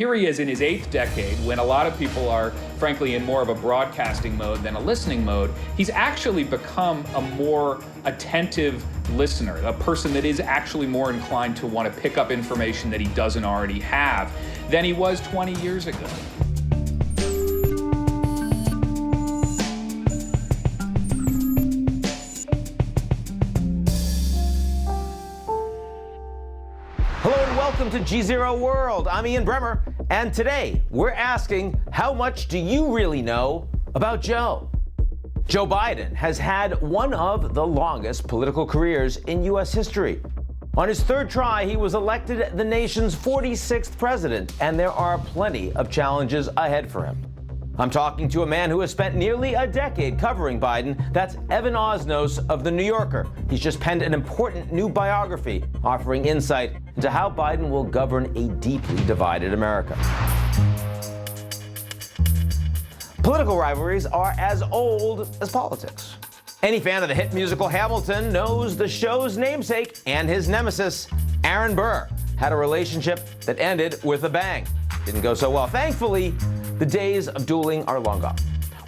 Here he is in his 8th decade, when a lot of people are, frankly, in more of a broadcasting mode than a listening mode. He's actually become a more attentive listener, a person that is actually more inclined to want to pick up information that he doesn't already have than he was 20 years ago. Hello and welcome to G-Zero World. I'm Ian Bremmer, and today we're asking, how much do you really know about Joe? Joe Biden has had one of the longest political careers in U.S. history. On his third try, he was elected the nation's 46th president, and there are plenty of challenges ahead for him. I'm talking to a man who has spent nearly a decade covering Biden. That's Evan Osnos of The New Yorker. He's just penned an important new biography offering insight into how Biden will govern a deeply divided America. Political rivalries are as old as politics. Any fan of the hit musical Hamilton knows the show's namesake and his nemesis, Aaron Burr, had a relationship that ended with a bang. Didn't go so well. Thankfully, the days of dueling are long gone.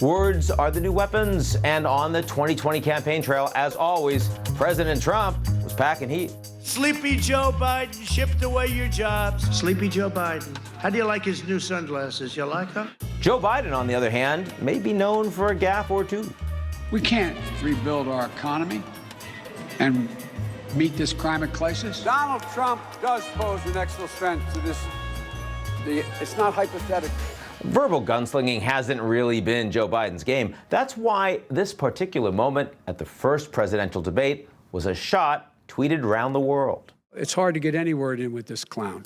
Words are the new weapons, and on the 2020 campaign trail, as always, President Trump was packing heat. Sleepy Joe Biden shipped away your jobs. Sleepy Joe Biden. How do you like his new sunglasses? You like them? Joe Biden, on the other hand, may be known for a gaffe or two. We can't rebuild our economy and meet this climate crisis. Donald Trump does pose an extra threat to this. It's not hypothetical. Verbal gunslinging hasn't really been Joe Biden's game. That's why this particular moment at the first presidential debate was a shot tweeted around the world. It's hard to get any word in with this clown.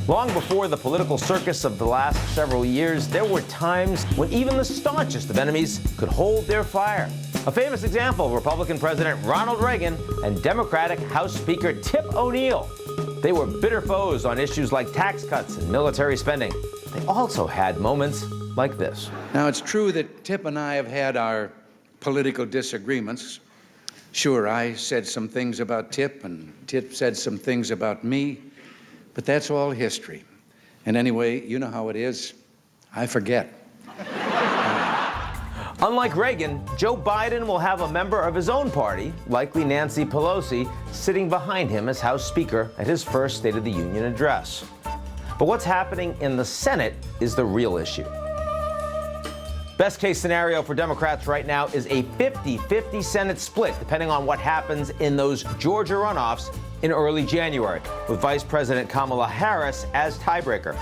Long before the political circus of the last several years, there were times when even the staunchest of enemies could hold their fire. A famous example, Republican President Ronald Reagan and Democratic House Speaker Tip O'Neill. They were bitter foes on issues like tax cuts and military spending. They also had moments like this. Now, it's true that Tip and I have had our political disagreements. Sure, I said some things about Tip, and Tip said some things about me, but that's all history. And anyway, you know how it is. I forget. Unlike Reagan, Joe Biden will have a member of his own party, likely Nancy Pelosi, sitting behind him as House Speaker at his first State of the Union address. But what's happening in the Senate is the real issue. Best case scenario for Democrats right now is a 50-50 Senate split, depending on what happens in those Georgia runoffs in early January, with Vice President Kamala Harris as tiebreaker.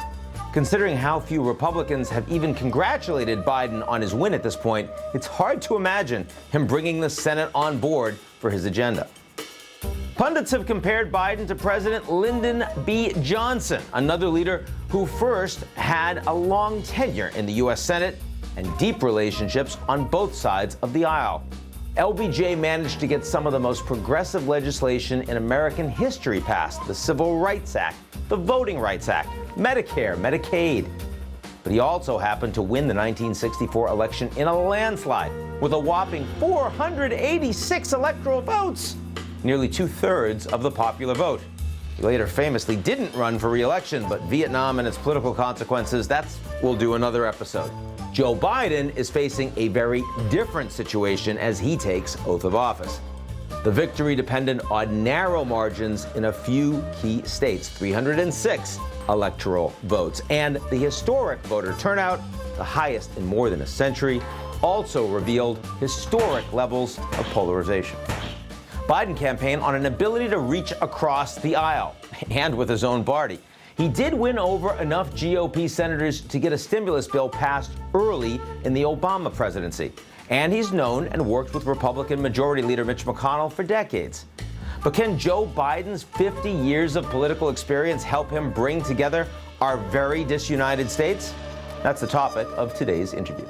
Considering how few Republicans have even congratulated Biden on his win at this point, it's hard to imagine him bringing the Senate on board for his agenda. Pundits have compared Biden to President Lyndon B. Johnson, another leader who first had a long tenure in the U.S. Senate and deep relationships on both sides of the aisle. LBJ managed to get some of the most progressive legislation in American history passed: the Civil Rights Act, the Voting Rights Act, Medicare, Medicaid. But he also happened to win the 1964 election in a landslide with a whopping 486 electoral votes, nearly 2/3 of the popular vote. He later famously didn't run for re-election, but Vietnam and its political consequences, we'll do another episode. Joe Biden is facing a very different situation as he takes oath of office. The victory depended on narrow margins in a few key states, 306 electoral votes, and the historic voter turnout, the highest in more than a century, also revealed historic levels of polarization. Biden campaigned on an ability to reach across the aisle, and with his own party. He did win over enough GOP senators to get a stimulus bill passed early in the Obama presidency. And he's known and worked with Republican Majority Leader Mitch McConnell for decades. But can Joe Biden's 50 years of political experience help him bring together our very disunited states? That's the topic of today's interview.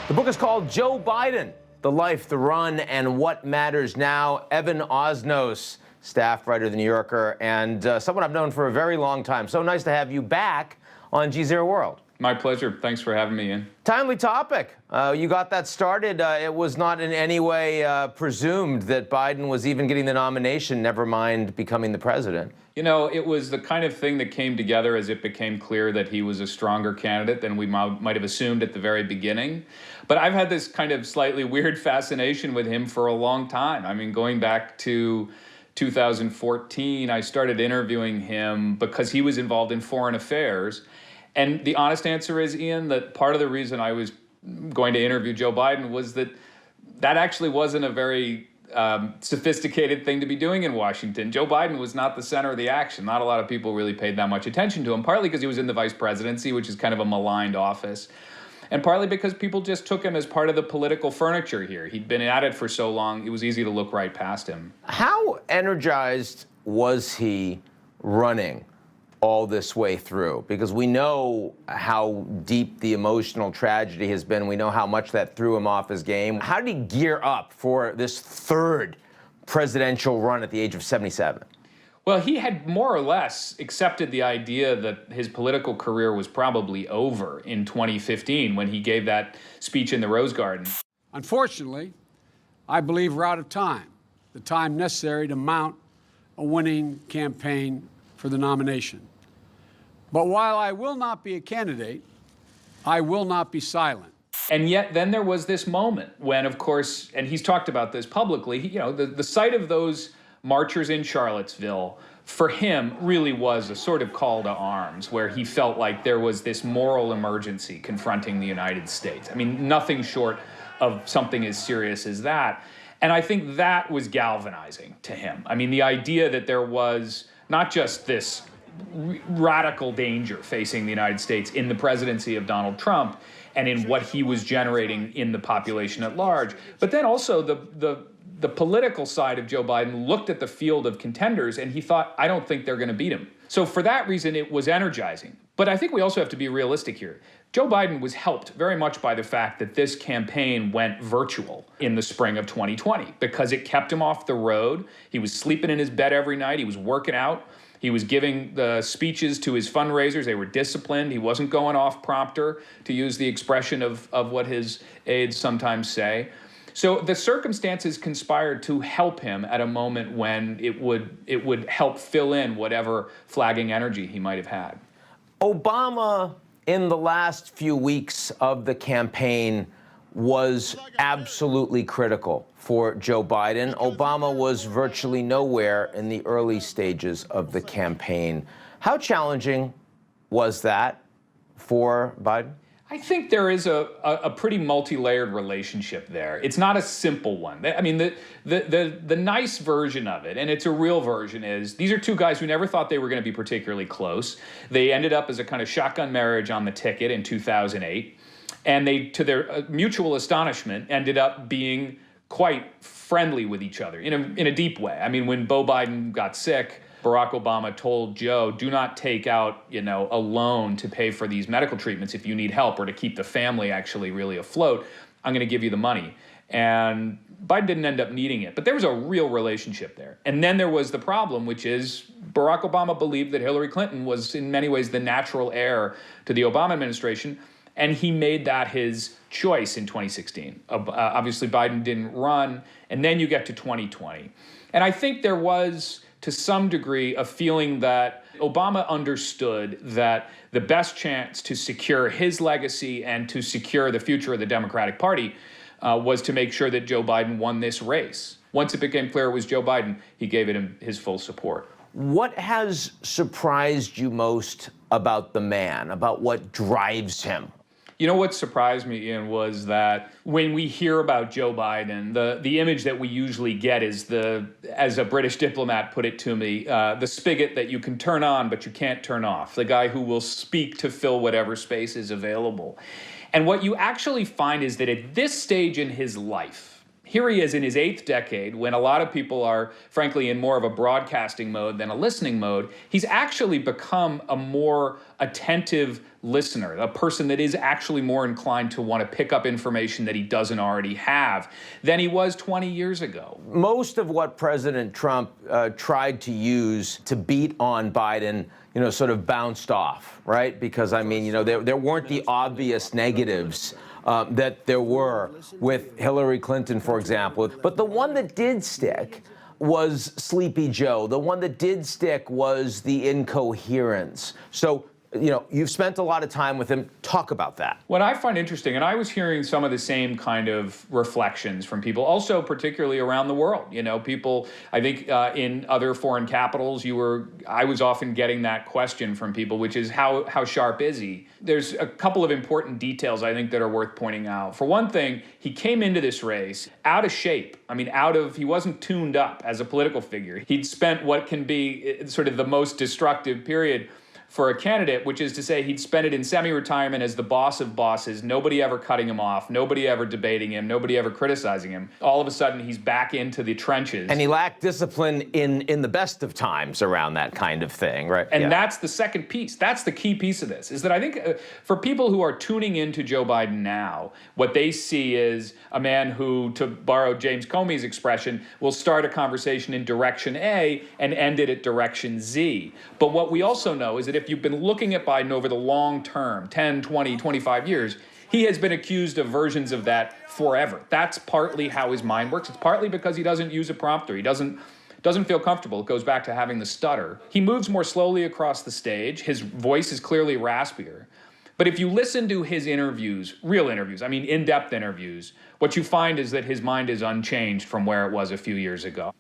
The book is called Joe Biden: The Life, the Run, and What Matters Now. Evan Osnos, staff writer of The New Yorker, and someone I've known for a very long time. So nice to have you back on G-Zero World. My pleasure. Thanks for having me, Ian. Timely topic. You got that started. It was not in any way presumed that Biden was even getting the nomination, never mind becoming the president. You know, it was the kind of thing that came together as it became clear that he was a stronger candidate than we might have assumed at the very beginning. But I've had this kind of slightly weird fascination with him for a long time. I mean, going back to 2014, I started interviewing him because he was involved in foreign affairs. And the honest answer is, Ian, that part of the reason I was going to interview Joe Biden was that actually wasn't a very sophisticated thing to be doing in Washington. Joe Biden was not the center of the action. Not a lot of people really paid that much attention to him, partly because he was in the vice presidency, which is kind of a maligned office, and partly because people just took him as part of the political furniture here. He'd been at it for so long, it was easy to look right past him. How energized was he running all this way through? Because we know how deep the emotional tragedy has been. We know how much that threw him off his game. How did he gear up for this third presidential run at the age of 77? Well, he had more or less accepted the idea that his political career was probably over in 2015 when he gave that speech in the Rose Garden. Unfortunately, I believe we're out of time, the time necessary to mount a winning campaign for the nomination. But while I will not be a candidate, I will not be silent. And yet then there was this moment when, of course, and he's talked about this publicly, you know, the sight of those marchers in Charlottesville for him really was a sort of call to arms where he felt like there was this moral emergency confronting the United States. I mean, nothing short of something as serious as that. And I think that was galvanizing to him. I mean, the idea that there was not just this radical danger facing the United States in the presidency of Donald Trump and in what he was generating in the population at large, but then also the political side of Joe Biden looked at the field of contenders and he thought, I don't think they're going to beat him. So for that reason, it was energizing. But I think we also have to be realistic here. Joe Biden was helped very much by the fact that this campaign went virtual in the spring of 2020 because it kept him off the road. He was sleeping in his bed every night. He was working out. He was giving the speeches to his fundraisers. They were disciplined. He wasn't going off prompter, to use the expression of what his aides sometimes say. So the circumstances conspired to help him at a moment when it would help fill in whatever flagging energy he might have had. Obama, in the last few weeks of the campaign, was absolutely critical for Joe Biden. Obama was virtually nowhere in the early stages of the campaign. How challenging was that for Biden? I think there is a pretty multi-layered relationship there. It's not a simple one. I mean, the nice version of it, and it's a real version, is these are two guys who never thought they were going to be particularly close. They ended up as a kind of shotgun marriage on the ticket in 2008. And they, to their mutual astonishment, ended up being quite friendly with each other in a deep way. I mean, when Beau Biden got sick, Barack Obama told Joe, do not take out, a loan to pay for these medical treatments if you need help or to keep the family actually really afloat. I'm going to give you the money. And Biden didn't end up needing it. But there was a real relationship there. And then there was the problem, which is Barack Obama believed that Hillary Clinton was in many ways the natural heir to the Obama administration. And he made that his choice in 2016. Obviously, Biden didn't run. And then you get to 2020. And I think there was, to some degree, a feeling that Obama understood that the best chance to secure his legacy and to secure the future of the Democratic Party was to make sure that Joe Biden won this race. Once it became clear it was Joe Biden, he gave it his full support. What has surprised you most about the man, about what drives him? You know what surprised me, Ian, was that when we hear about Joe Biden, the image that we usually get is as a British diplomat put it to me, the spigot that you can turn on but you can't turn off, the guy who will speak to fill whatever space is available. And what you actually find is that at this stage in his life, Here he is in his 8th decade, when a lot of people are, frankly, in more of a broadcasting mode than a listening mode. He's actually become a more attentive listener, a person that is actually more inclined to want to pick up information that he doesn't already have than he was 20 years ago. Most of what President Trump tried to use to beat on Biden, sort of bounced off, right? Because, I mean, there weren't the obvious negatives that there were with Hillary Clinton, for example. But the one that did stick was Sleepy Joe. The one that did stick was the incoherence. So, you've spent a lot of time with him. Talk about that. What I find interesting, and I was hearing some of the same kind of reflections from people, also particularly around the world. People, I think in other foreign capitals, I was often getting that question from people, which is how sharp is he? There's a couple of important details I think that are worth pointing out. For one thing, he came into this race out of shape. I mean, he wasn't tuned up as a political figure. He'd spent what can be sort of the most destructive period for a candidate, which is to say he'd spent it in semi-retirement as the boss of bosses, nobody ever cutting him off, nobody ever debating him, nobody ever criticizing him. All of a sudden, he's back into the trenches. And he lacked discipline in the best of times around that kind of thing, right? And that's the second piece. That's the key piece of this, is that I think for people who are tuning into Joe Biden now, what they see is a man who, to borrow James Comey's expression, will start a conversation in direction A and end it at direction Z. But what we also know is that if you've been looking at Biden over the long term, 10, 20, 25 years, he has been accused of versions of that forever. That's partly how his mind works. It's partly because he doesn't use a prompter. He doesn't feel comfortable. It goes back to having the stutter. He moves more slowly across the stage. His voice is clearly raspier. But if you listen to his interviews, real interviews, I mean in-depth interviews, what you find is that his mind is unchanged from where it was a few years ago.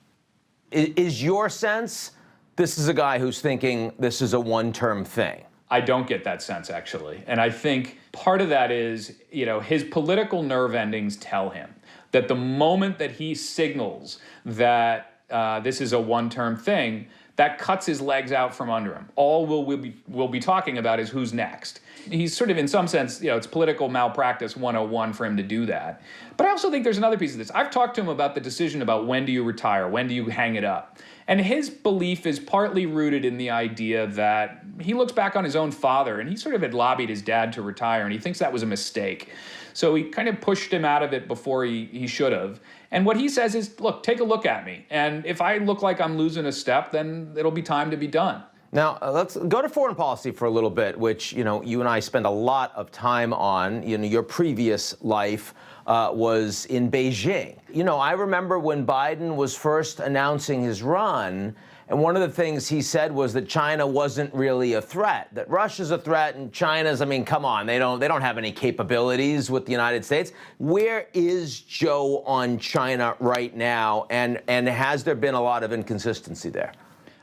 Is your sense this is a guy who's thinking this is a one-term thing? I don't get that sense, actually. And I think part of that is, his political nerve endings tell him that the moment that he signals that this is a one-term thing, that cuts his legs out from under him. All we'll be talking about is who's next. He's sort of, in some sense, it's political malpractice 101 for him to do that. But I also think there's another piece of this. I've talked to him about the decision about when do you retire, when do you hang it up. And his belief is partly rooted in the idea that he looks back on his own father, and he sort of had lobbied his dad to retire, and he thinks that was a mistake. So he kind of pushed him out of it before he should have. And what he says is, look, take a look at me. And if I look like I'm losing a step, then it'll be time to be done. Now, let's go to foreign policy for a little bit, which, you and I spend a lot of time on. Your previous life was in Beijing. I remember when Biden was first announcing his run, and one of the things he said was that China wasn't really a threat, that Russia's a threat and China's, come on, they don't have any capabilities with the United States. Where is Joe on China right now, and has there been a lot of inconsistency there?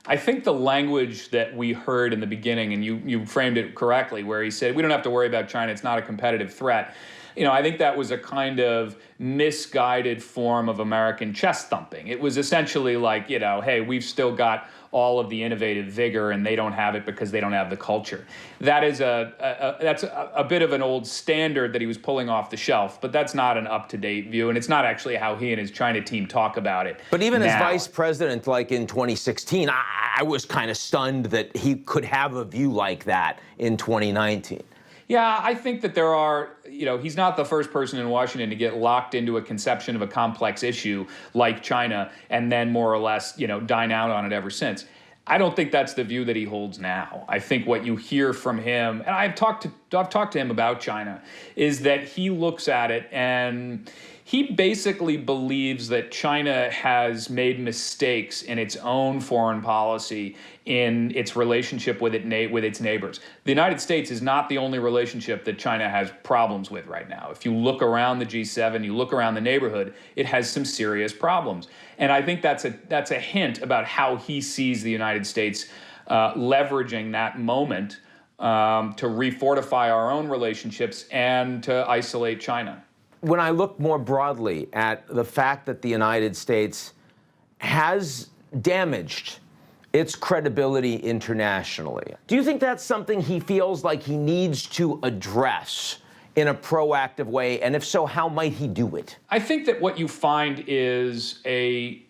I think the language that we heard in the beginning, and you framed it correctly, where he said, we don't have to worry about China, it's not a competitive threat. I think that was a kind of misguided form of American chest thumping. It was essentially like, hey, we've still got all of the innovative vigor and they don't have it because they don't have the culture. That is that's a bit of an old standard that he was pulling off the shelf, but that's not an up-to-date view, and it's not actually how he and his China team talk about it. But even now, as vice president, like in 2016, I was kind of stunned that he could have a view like that in 2019. Yeah, I think that there are, he's not the first person in Washington to get locked into a conception of a complex issue like China and then more or less, dine out on it ever since. I don't think that's the view that he holds now. I think what you hear from him, and I've talked to him about China, is that he looks at it and he basically believes that China has made mistakes in its own foreign policy in its relationship with its neighbors. The United States is not the only relationship that China has problems with right now. If you look around the G7, you look around the neighborhood, it has some serious problems. And I think that's a hint about how he sees the United States leveraging that moment to refortify our own relationships and to isolate China. When I look more broadly at the fact that the United States has damaged its credibility internationally, do you think that's something he feels like he needs to address in a proactive way? And if so, how might he do it? I think that what you find is a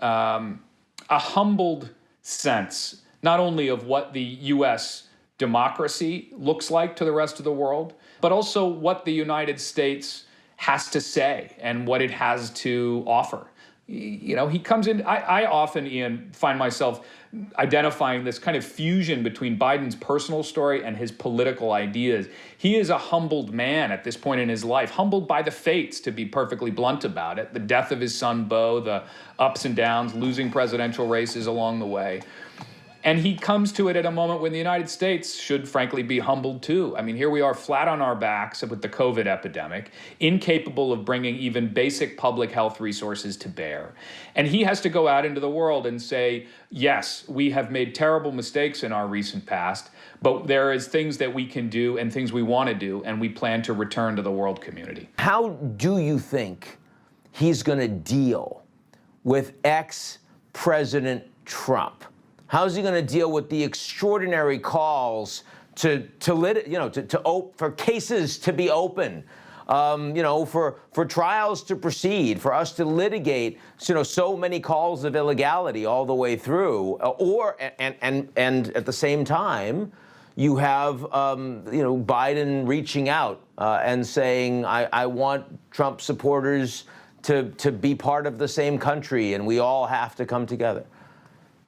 humbled sense, not only of what the U.S. democracy looks like to the rest of the world, but also what the United States has to say and what it has to offer. You know, he comes in, I often, Ian, find myself identifying this kind of fusion between Biden's personal story and his political ideas. He is a humbled man at this point in his life, humbled by the fates, to be perfectly blunt about it. The death of his son, Beau, the ups and downs, losing presidential races along the way. And he comes to it at a moment when the United States should, frankly, be humbled too. I mean, here we are flat on our backs with the COVID epidemic, incapable of bringing even basic public health resources to bear. And he has to go out into the world and say, yes, we have made terrible mistakes in our recent past, but there is things that we can do and things we want to do, and we plan to return to the world community. How do you think he's going to deal with ex-President Trump? How's he going to deal with the extraordinary calls for cases to be open, for trials to proceed, for us to litigate, so many calls of illegality all the way through, and at the same time, you have Biden reaching out and saying, I want Trump supporters to be part of the same country, and we all have to come together.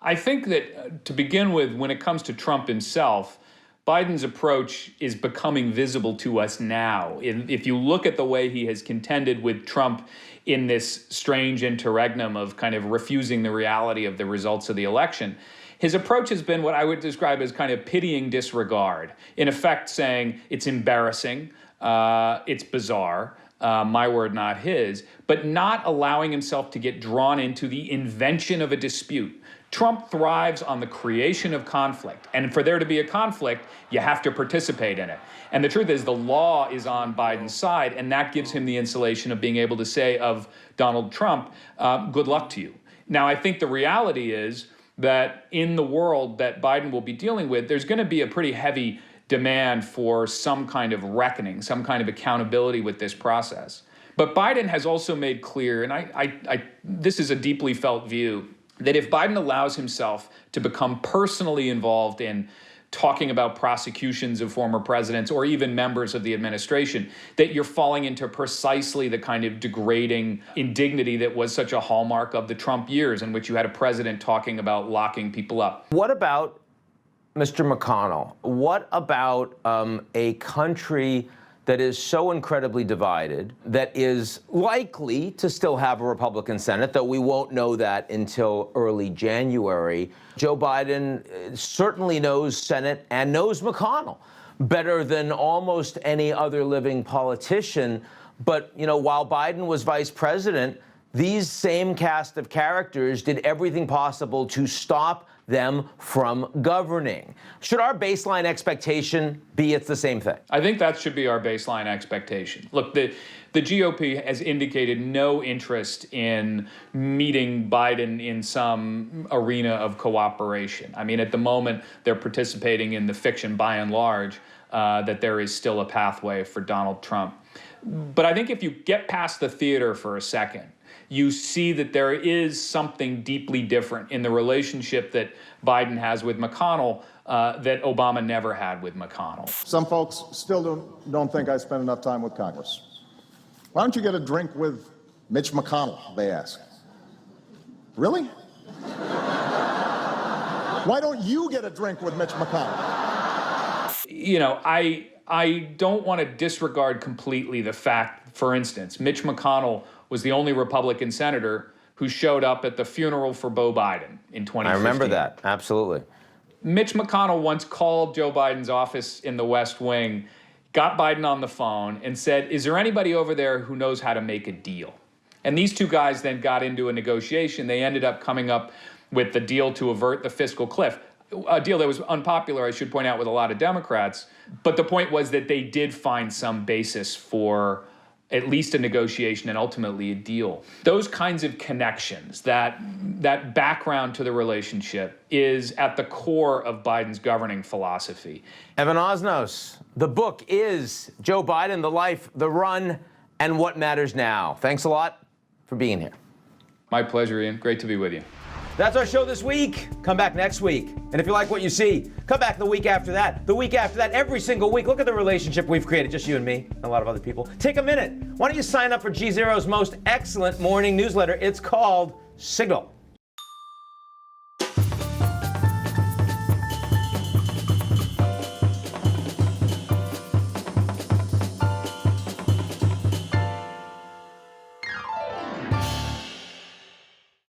I think that, to begin with, when it comes to Trump himself, Biden's approach is becoming visible to us now. If you look at the way he has contended with Trump in this strange interregnum of kind of refusing the reality of the results of the election, his approach has been what I would describe as kind of pitying disregard, in effect saying it's embarrassing, it's bizarre, my word, not his, but not allowing himself to get drawn into the invention of a dispute. Trump thrives on the creation of conflict. And for there to be a conflict, you have to participate in it. And the truth is, the law is on Biden's side, and that gives him the insulation of being able to say of Donald Trump, good luck to you. Now, I think the reality is that in the world that Biden will be dealing with, there's going to be a pretty heavy demand for some kind of reckoning, some kind of accountability with this process. But Biden has also made clear, and this is a deeply felt view, that if Biden allows himself to become personally involved in talking about prosecutions of former presidents or even members of the administration, that you're falling into precisely the kind of degrading indignity that was such a hallmark of the Trump years, in which you had a president talking about locking people up. What about Mr. McConnell? What about a country that is so incredibly divided, that is likely to still have a Republican Senate, though we won't know that until early January? Joe Biden certainly knows Senate and knows McConnell better than almost any other living politician. But, while Biden was vice president, these same cast of characters did everything possible to stop them from governing. Should our baseline expectation be it's the same thing? I think that should be our baseline expectation. Look, the GOP has indicated no interest in meeting Biden in some arena of cooperation. I mean, at the moment, they're participating in the fiction, by and large, that there is still a pathway for Donald Trump. But I think if you get past the theater for a second, you see that there is something deeply different in the relationship that Biden has with McConnell that Obama never had with McConnell. Some folks still don't think I spend enough time with Congress. Why don't you get a drink with Mitch McConnell, they ask. Really? Why don't you get a drink with Mitch McConnell? I don't want to disregard completely the fact, for instance, Mitch McConnell was the only Republican senator who showed up at the funeral for Beau Biden in 2015. I remember that, absolutely. Mitch McConnell once called Joe Biden's office in the West Wing, got Biden on the phone, and said, is there anybody over there who knows how to make a deal? And these two guys then got into a negotiation. They ended up coming up with the deal to avert the fiscal cliff, a deal that was unpopular, I should point out, with a lot of Democrats. But the point was that they did find some basis for at least a negotiation and ultimately a deal. Those kinds of connections, that background to the relationship is at the core of Biden's governing philosophy. Evan Osnos, the book is Joe Biden, The Life, The Run, and What Matters Now. Thanks a lot for being here. My pleasure, Ian. Great to be with you. That's our show this week. Come back next week. And if you like what you see, come back the week after that, every single week. Look at the relationship we've created, just you and me, and a lot of other people. Take a minute. Why don't you sign up for G Zero's most excellent morning newsletter? It's called Signal.